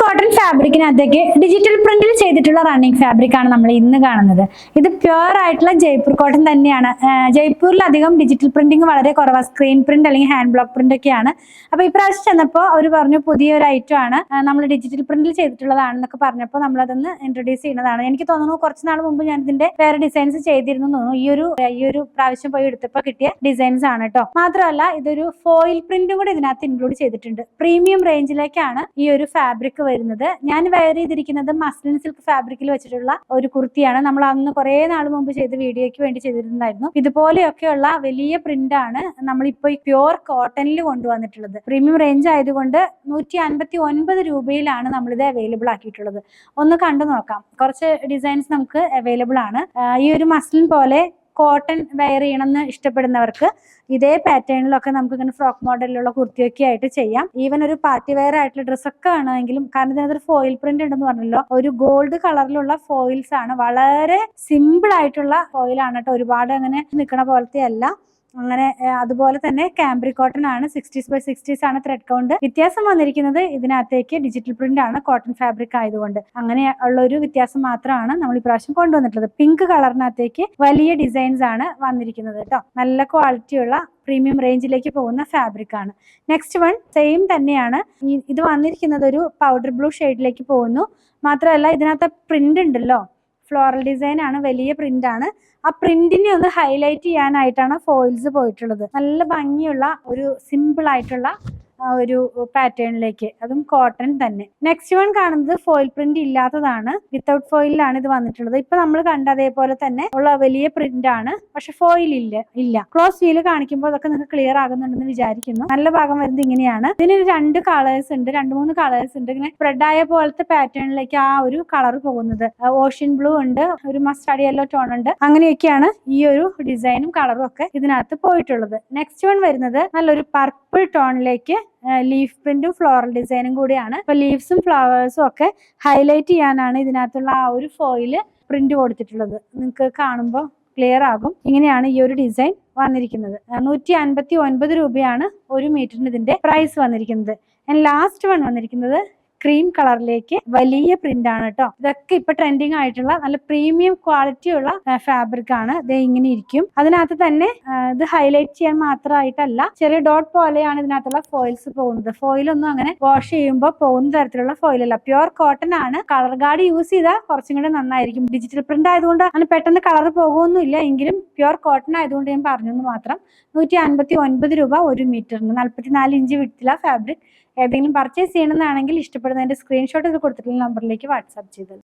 Cotton ഫാബ്രിക്കിനകത്തേക്ക് digital പ്രിന്റിൽ ചെയ്തിട്ടുള്ള running fabric ആണ് നമ്മൾ ഇന്ന് കാണുന്നത്. ഇത് പ്യുവർ ആയിട്ടുള്ള ജയ്പൂർ കോട്ടൺ തന്നെയാണ്. ജയ്പൂരിൽ അധികം ഡിജിറ്റൽ പ്രിന്റിങ് വളരെ കുറവാണ്. സ്ക്രീൻ പ്രിന്റ് അല്ലെങ്കിൽ ഹാൻഡ് ബ്ലോക്ക് പ്രിന്റ് ഒക്കെയാണ്. അപ്പൊ ഇപ്രാവശ്യം ചെന്നപ്പോൾ അവർ പറഞ്ഞു പുതിയൊരു ഐറ്റം ആണ്, നമ്മൾ ഡിജിറ്റൽ പ്രിന്റിൽ ചെയ്തിട്ടുള്ളതാണെന്നൊക്കെ പറഞ്ഞപ്പോൾ നമ്മളതൊന്ന് ഇൻട്രൊഡ്യൂസ് ചെയ്യുന്നതാണ്. എനിക്ക് തോന്നുന്നു കുറച്ച് നാൾ മുമ്പ് ഞാൻ ഇതിന്റെ വേറെ ഡിസൈൻസ് ചെയ്തിരുന്നു തോന്നുന്നു. ഈ ഒരു പ്രാവശ്യം പോയി എടുത്തപ്പോൾ കിട്ടിയ ഡിസൈൻസ് ആണ് കേട്ടോ. മാത്രമല്ല ഇതൊരു ഫോയിൽ പ്രിന്റും കൂടെ ഇതിനകത്ത് ഇൻക്ലൂഡ് ചെയ്തിട്ടുണ്ട്. പ്രീമിയം റേഞ്ചിലേക്കാണ് ഈ ഒരു ഫാബ്രിക് വരുന്നത്. ഞാൻ വെയർ ചെയ്തിരിക്കുന്നത് മസ്ലിൻ സിൽക്ക് ഫാബ്രിക്കിൽ വെച്ചിട്ടുള്ള ഒരു കുർത്തിയാണ്. നമ്മൾ അന്ന് കുറെ നാൾ മുമ്പ് ചെയ്ത വീഡിയോയ്ക്ക് വേണ്ടി ചെയ്തിരുന്നായിരുന്നു. ഇതുപോലെയൊക്കെയുള്ള വലിയ പ്രിന്റ് ആണ് നമ്മളിപ്പോ ഈ പ്യുവർ കോട്ടണിൽ കൊണ്ടുവന്നിട്ടുള്ളത്. പ്രീമിയം റേഞ്ച് ആയതുകൊണ്ട് 159 രൂപയിലാണ് നമ്മളിത് അവൈലബിൾ ആക്കിയിട്ടുള്ളത്. ഒന്ന് കണ്ടു നോക്കാം. കുറച്ച് ഡിസൈൻസ് നമുക്ക് അവൈലബിൾ ആണ്. ഈ ഒരു മസ്ലിൻ പോലെ കോട്ടൺ വെയർ ചെയ്യണമെന്ന് ഇഷ്ടപ്പെടുന്നവർക്ക് ഇതേ പാറ്റേണിലൊക്കെ നമുക്ക് ഇങ്ങനെ ഫ്രോക്ക് മോഡലിലുള്ള കുർത്തിയൊക്കെ ആയിട്ട് ചെയ്യാം. ഈവൻ ഒരു പാർട്ടി വെയർ ആയിട്ടുള്ള ഡ്രസ്സൊക്കെ വേണമെങ്കിലും, കാരണം ഇതിനകത്തൊരു ഫോയിൽ പ്രിന്റ് ഉണ്ടെന്ന് പറഞ്ഞല്ലോ. ഒരു ഗോൾഡ് കളറിലുള്ള ഫോയിൽസ് ആണ്. വളരെ സിമ്പിൾ ആയിട്ടുള്ള ഫോയിലാണ് കേട്ടോ. ഒരുപാട് അങ്ങനെ നിൽക്കണ പോലത്തെ അല്ല. അങ്ങനെ അതുപോലെ തന്നെ കാംബ്രിക് കോട്ടൺ ആണ്. 60x60 ആണ് ത്രെഡ് കൗണ്ട്. വ്യത്യാസം വന്നിരിക്കുന്നത് ഇതിനകത്തേക്ക് ഡിജിറ്റൽ പ്രിന്റ് ആണ്, കോട്ടൺ ഫാബ്രിക് ആയതുകൊണ്ട്. അങ്ങനെ ഉള്ള ഒരു വ്യത്യാസം മാത്രമാണ് നമ്മൾ ഇപ്രാവശ്യം കൊണ്ടുവന്നിട്ടുള്ളത്. പിങ്ക് കളറിനകത്തേക്ക് വലിയ ഡിസൈൻസ് ആണ് വന്നിരിക്കുന്നത് കേട്ടോ. നല്ല ക്വാളിറ്റിയുള്ള പ്രീമിയം റേഞ്ചിലേക്ക് പോകുന്ന ഫാബ്രിക് ആണ്. നെക്സ്റ്റ് വൺ സെയിം തന്നെയാണ്. ഇത് വന്നിരിക്കുന്നത് ഒരു പൗഡർ ബ്ലൂ ഷെയ്ഡിലേക്ക് പോകുന്നു. മാത്രമല്ല ഇതിനകത്ത് പ്രിന്റ് ഉണ്ടല്ലോ, ഫ്ലോറൽ ഡിസൈൻ ആണ്, വലിയ പ്രിന്റ് ആണ്. ആ പ്രിന്റിനെ ഒന്ന് ഹൈലൈറ്റ് ചെയ്യാനായിട്ടാണ് ഫോയിൽസ് പോയിട്ടുള്ളത്. നല്ല ഭംഗിയുള്ള ഒരു സിമ്പിൾ ആയിട്ടുള്ള ഒരു പാറ്റേണിലേക്ക്, അതും കോട്ടൺ തന്നെ. നെക്സ്റ്റ് വൺ കാണുന്നത് ഫോയിൽ പ്രിന്റ് ഇല്ലാത്തതാണ്. വിത്തൗട്ട് ഫോയിലാണ് ഇത് വന്നിട്ടുള്ളത്. ഇപ്പൊ നമ്മൾ കണ്ട അതേപോലെ തന്നെ ഉള്ള വലിയ പ്രിന്റ് ആണ്, പക്ഷെ ഫോയിൽ ഇല്ല. ക്ലോസ് വ്യൂല് കാണിക്കുമ്പോൾ അതൊക്കെ നിങ്ങൾക്ക് ക്ലിയർ ആകുന്നുണ്ടെന്ന് വിചാരിക്കുന്നു. നല്ല ഭാഗം വരുന്നത് ഇങ്ങനെയാണ്. ഇതിന് 2 കളേഴ്സ് ഉണ്ട്, 2-3 കളേഴ്സ് ഉണ്ട്. ഇങ്ങനെ സ്പ്രെഡ് ആയ പോലത്തെ പാറ്റേണിലേക്ക് ആ ഒരു കളർ പോകുന്നത്. ഓഷ്യൻ ബ്ലൂ ഉണ്ട്, ഒരു മസ്റ്റാർഡ് യെല്ലോ ടോൺ ഉണ്ട്. അങ്ങനെയൊക്കെയാണ് ഈ ഒരു ഡിസൈനും കളറും ഒക്കെ ഇതിനകത്ത് പോയിട്ടുള്ളത്. നെക്സ്റ്റ് വൺ വരുന്നത് നല്ലൊരു പർപ്പിൾ ടോണിലേക്ക് ലീഫ് പ്രിന്റും ഫ്ലോറൽ ഡിസൈനും കൂടിയാണ്. അപ്പൊ ലീവ്സും ഫ്ലവേഴ്സും ഒക്കെ ഹൈലൈറ്റ് ചെയ്യാനാണ് ഇതിനകത്തുള്ള ആ ഒരു ഫോയില് പ്രിന്റ് കൊടുത്തിട്ടുള്ളത്. നിങ്ങൾക്ക് കാണുമ്പോൾ ക്ലിയർ ആകും. ഇങ്ങനെയാണ് ഈ ഒരു ഡിസൈൻ വന്നിരിക്കുന്നത്. 159 രൂപയാണ് ഒരു മീറ്ററിന് ഇതിന്റെ പ്രൈസ് വന്നിരിക്കുന്നത്. ലാസ്റ്റ് വൺ വന്നിരിക്കുന്നത് ക്രീം കളറിലേക്ക് വലിയ പ്രിന്റ് ആണ് കേട്ടോ. ഇതൊക്കെ ഇപ്പൊ ട്രെൻഡിങ് ആയിട്ടുള്ള നല്ല പ്രീമിയം ക്വാളിറ്റി ഉള്ള ഫാബ്രിക് ആണ്. ഇത് ഇങ്ങനെ ഇരിക്കും. അതിനകത്ത് തന്നെ ഇത് ഹൈലൈറ്റ് ചെയ്യാൻ മാത്രമായിട്ടല്ല, ചെറിയ ഡോട്ട് പോലെയാണ് ഇതിനകത്തുള്ള ഫോയിൽസ് പോകുന്നത്. ഫോയിലൊന്നും അങ്ങനെ വാഷ് ചെയ്യുമ്പോൾ പോകുന്ന തരത്തിലുള്ള ഫോയിലല്ല, പ്യുവർ കോട്ടൺ ആണ്. കളർ ഗാർഡ് യൂസ് ചെയ്താൽ കുറച്ചും കൂടെ നന്നായിരിക്കും. ഡിജിറ്റൽ പ്രിന്റ് ആയതുകൊണ്ട് അങ്ങനെ പെട്ടെന്ന് കളർ പോകുമൊന്നുമില്ല. എങ്കിലും പ്യുവർ കോട്ടൺ ആയതുകൊണ്ട് ഞാൻ പറഞ്ഞെന്ന് മാത്രം. 159 രൂപ ഒരു മീറ്ററിന്. 44 ഇഞ്ച് വിഡ്ത്തില ഫാബ്രിക്. ഏതെങ്കിലും പർച്ചേസ് ചെയ്യണമെന്നാണെങ്കിൽ ഇഷ്ടപ്പെടുന്നതിന്റെ സ്ക്രീൻഷോട്ട് ഇത് കൊടുത്തിട്ടുള്ള നമ്പറിലേക്ക് വാട്സാപ്പ് ചെയ്തത്.